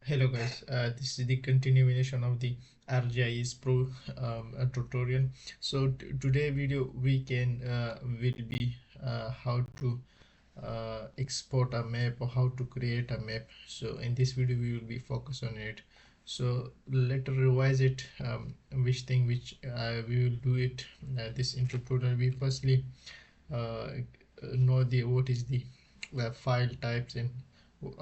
Hello guys, this is the continuation of the ArcGIS Pro tutorial. So today video we can will be how to export a map or how to create a map. So in this video we will be focused on it. So let us revise it, which we will do it this in tutorial. We firstly uh, know the what is the file types and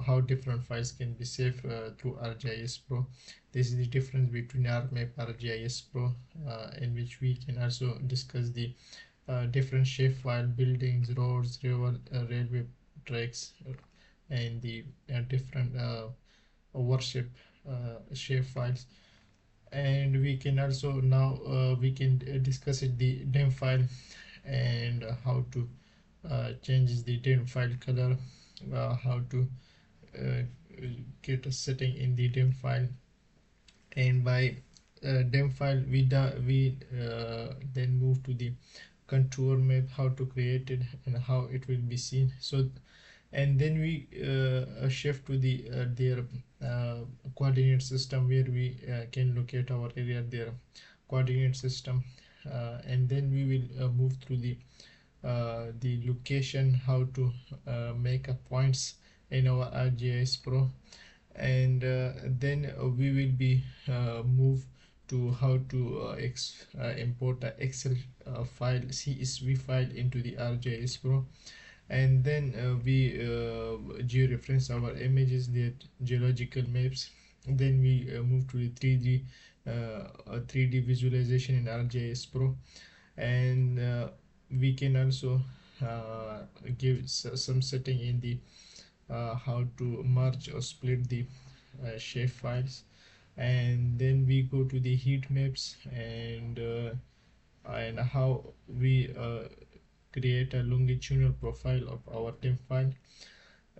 how different files can be saved through ArcGIS Pro. This is the difference between ArcMap ArcGIS Pro, in which we can also discuss the different shapefile, buildings, roads, railway tracks, and the different worship shapefiles. And we can also now we can discuss it the dim file and how to changes the dim file color, how to uh, get a setting in the dim file, and by dim file we then move to the contour map, how to create it and how it will be seen. So and then we shift to the their coordinate system, where we can locate our area, their coordinate system, and then we will move through the location, how to make a points in our ArcGIS Pro, and then we will be move to how to import a Excel file, CSV file into the ArcGIS Pro, and then we georeference our images, the geological maps. Then we move to the 3D visualization in ArcGIS Pro, and we can also give some setting in the how to merge or split the shape files. And then we go to the heat maps, and how we create a longitudinal profile of our temp file.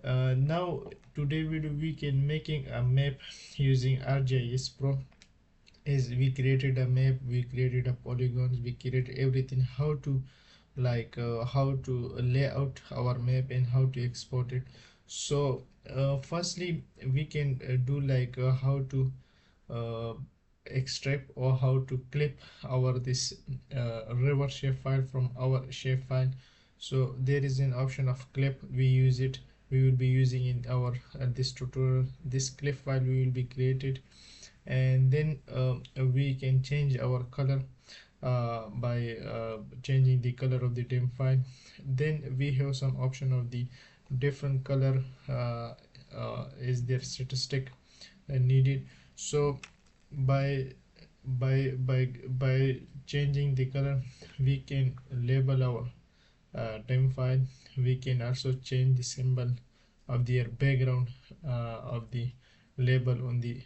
Now today we can making a map using ArcGIS Pro. Is we created a map, we created a polygons, we created everything, how to how to lay out our map and how to export it. So firstly we can do how to uh, extract or how to clip our this river shapefile from our shapefile. So there is an option of clip, we use it, we will be using in our this tutorial. This clip file we will be created, and then we can change our color by changing the color of the dim file. Then we have some option of the different color is their statistic needed. So by by changing the color we can label our dim file. We can also change the symbol of their background of the label on the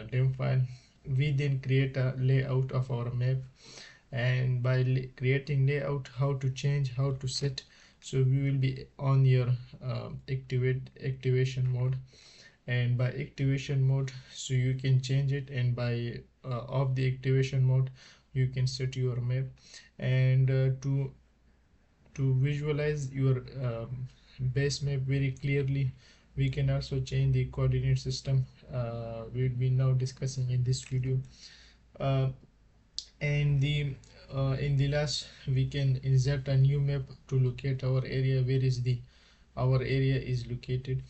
dim file. We then create a layout of our map, and by creating layout, how to change, how to set. So we will be on your activation mode, and by activation mode so you can change it, and by off the activation mode you can set your map. And to visualize your base map very clearly, we can also change the coordinate system, we'll be now discussing in this video. uh, and the in the last we can insert a new map to locate our area, where is the our area is located.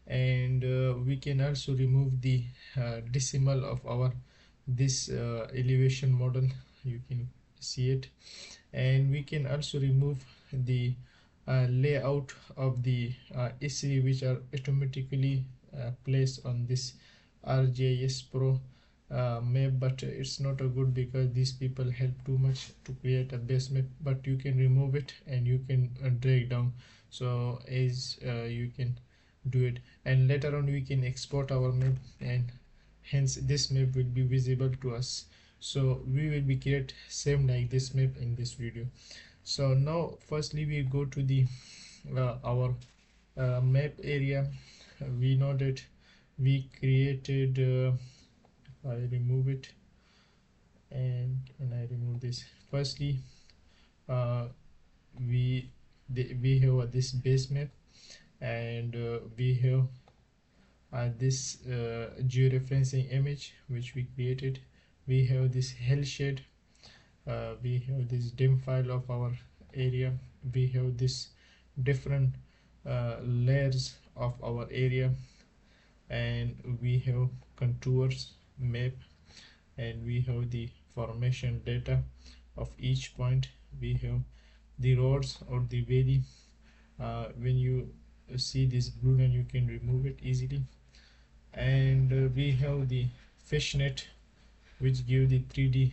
And we can also remove the decimal of our this elevation model, you can see it. And we can also remove the layout of the SC, which are automatically placed on this ArcGIS Pro map. But it's not a good because these people help too much to create a base map, but you can remove it and you can drag down, so as you can do it. And later on we can export our map, and hence this map will be visible to us. So we will be create same like this map in this video. So now firstly we go to the our map area. We know that we created I remove it, and I remove this. Firstly uh, we have this base map, and we have this georeferencing image which we created. We have this hell shade, we have this dim file of our area, we have this different layers of our area, and we have contours map, and we have the formation data of each point. We have the roads or the valley. When you see this blue line, you can remove it easily. And we have the fishnet which give the 3D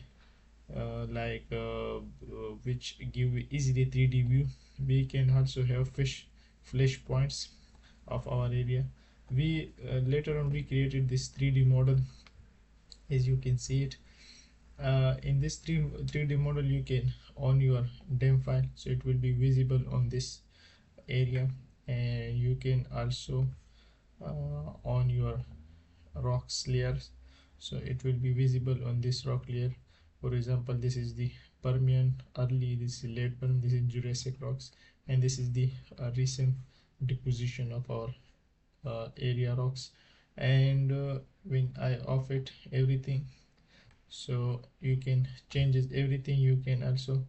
which give easily 3D view. We can also have flash points of our area. We later on we created this 3D model, as you can see it. In this 3D model, you can on your dim file, so it will be visible on this area, and you can also on your rocks layers, so it will be visible on this rock layer. For example, this is the Permian early, this is late Permian, this is Jurassic rocks, and this is the recent deposition of our area rocks. And when I off it everything, so you can change everything. You can also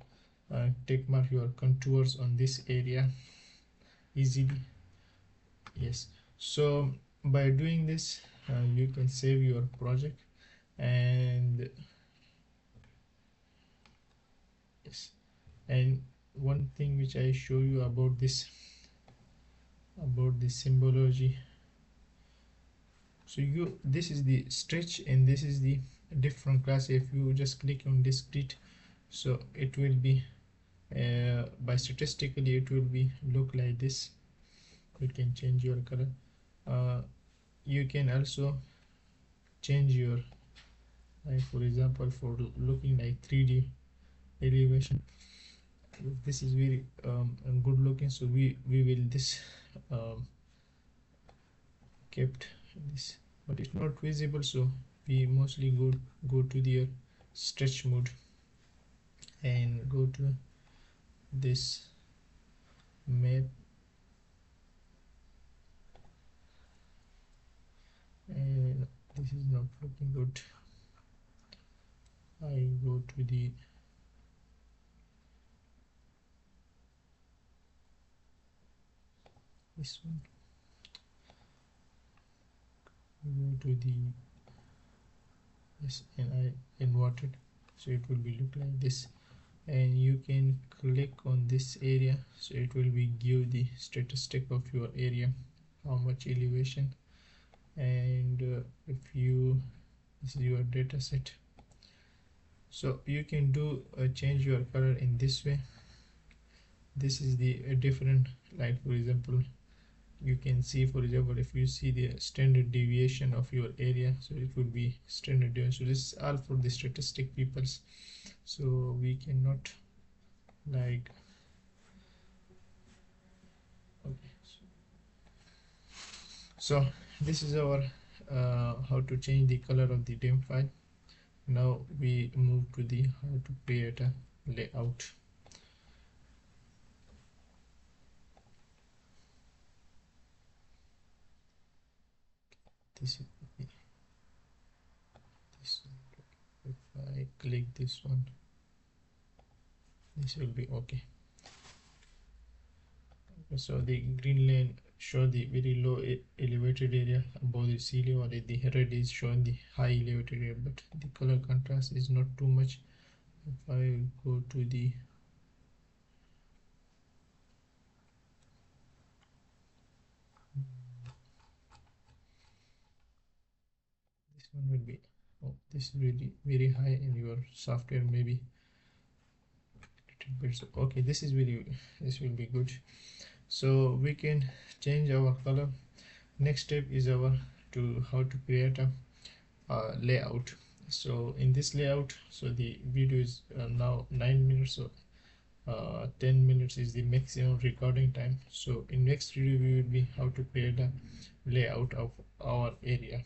take mark your contours on this area easily. Yes, so by doing this you can save your project. And yes, and one thing which I show you about this symbology. So this is the stretch and this is the different class. If you just click on discrete, so it will be by statistically it will be look like this. You can change your color. You can also change your, like for example, for looking like 3D elevation. This is very good looking, so we will this kept this, but it's not visible, so we mostly go to the stretch mode and go to this map, and this is not looking good. I go to the this one, go to the yes, and I invert it, so it will be look like this. And you can click on this area, so it will be give the statistic of your area, how much elevation. And if you this is your data set, so you can do change your color in this way. This is the different, like for example, you can see, for example, if you see the standard deviation of your area, so it would be standard deviation. So this is all for the statistic peoples, so we cannot like okay. So this is our how to change the color of the dim file. Now we move to the how to create a layout. This is this one. If I click this one, this will be okay. So the green line show the very low elevated area above the sea level, and the red is showing the high elevated area, but the color contrast is not too much. If I go to the this one will be, oh, this is really very high in your software, maybe little bit. So okay, this is very, this will be good. So we can change our color. Next step is our to how to create a layout. So in this layout, so the video is now 9 minutes, so 10 minutes is the maximum recording time. So in next video we will be how to create a layout of our area.